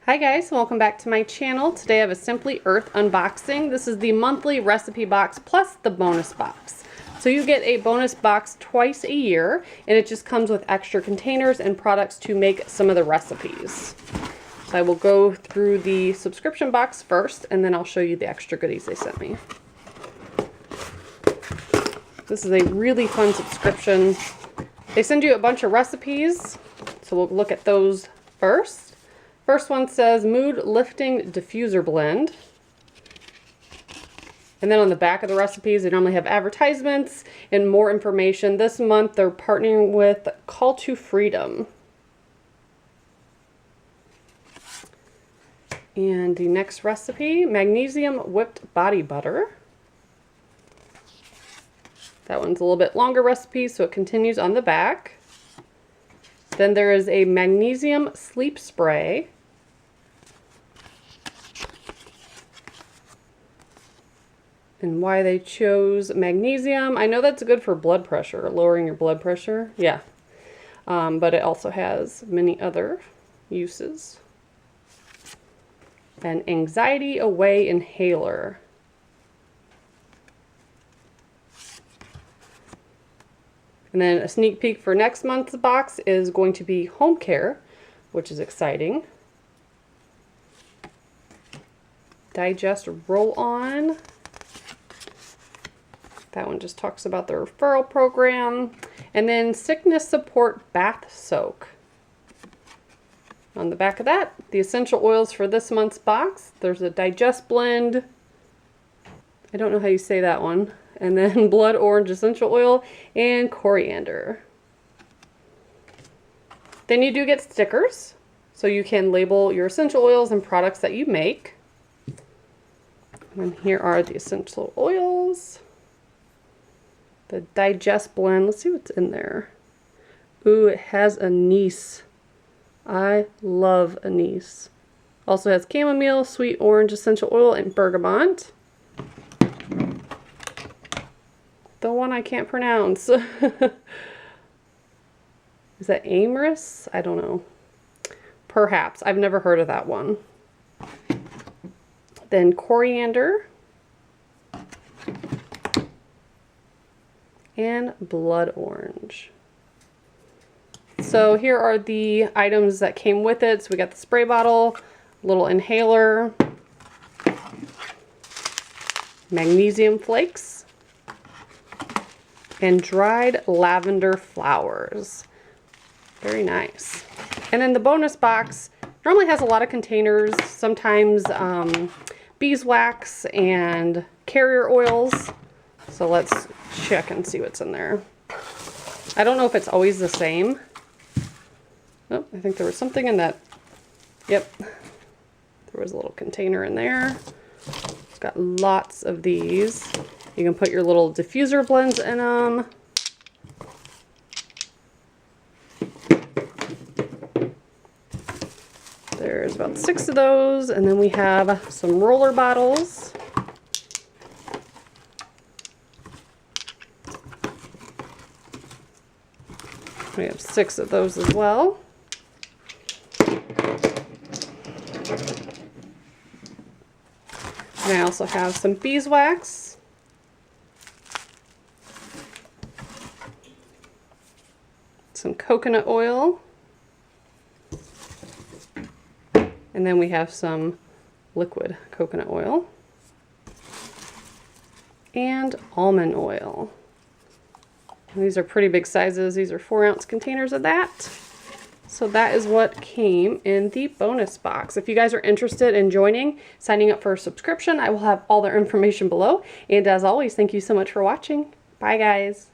Hi guys, welcome back to my channel. Today I have a Simply Earth unboxing. This is the monthly recipe box plus the bonus box. So you get a bonus box twice a year, and it just comes with extra containers and products to make some of the recipes. So I will go through the subscription box first, and then I'll show you the extra goodies they sent me. This is a really fun subscription. They send you a bunch of recipes, so we'll look at those first. First one says Mood Lifting Diffuser Blend. And then on the back of the recipes, they normally have advertisements and more information. This month, they're partnering with Call to Freedom. And the next recipe, Magnesium Whipped Body Butter. That one's a little bit longer recipe, so it continues on the back. Then there is a Magnesium Sleep Spray. And why they chose magnesium. I know that's good for blood pressure, lowering your blood pressure. Yeah. But it also has many other uses. An Anxiety Away Inhaler. And then a sneak peek for next month's box is going to be home care, which is exciting. Digest Roll-On. That one just talks about the referral program. And then Sickness Support Bath Soak. On the back of that, the essential oils for this month's box. There's a Digest Blend. I don't know how you say that one. And then Blood Orange Essential Oil and Coriander. Then you do get stickers, so you can label your essential oils and products that you make. And here are the essential oils. The Digest Blend. Let's see what's in there. Ooh, it has anise. I love anise. Also has chamomile, sweet orange essential oil, and bergamot. The one I can't pronounce. Is that amyris? I don't know. Perhaps. I've never heard of that one. Then coriander. And blood orange. So here are the items that came with it. So we got the spray bottle, little inhaler, magnesium flakes, and dried lavender flowers. Very nice. And then the bonus box normally has a lot of containers, sometimes beeswax and carrier oils. So let's check and see what's in there. I don't know if it's always the same. Oh, I think there was something in that. Yep. There was a little container in there. It's got lots of these. You can put your little diffuser blends in them. There's about 6 of those. And then we have some roller bottles. We have 6 of those as well. And I also have some beeswax. Some coconut oil. And then we have some liquid coconut oil. And almond oil. And these are pretty big sizes. These are 4-ounce containers of that. So that is what came in the bonus box. If you guys are interested in signing up for a subscription, I will have all their information below. And as always, thank you so much for watching. Bye guys.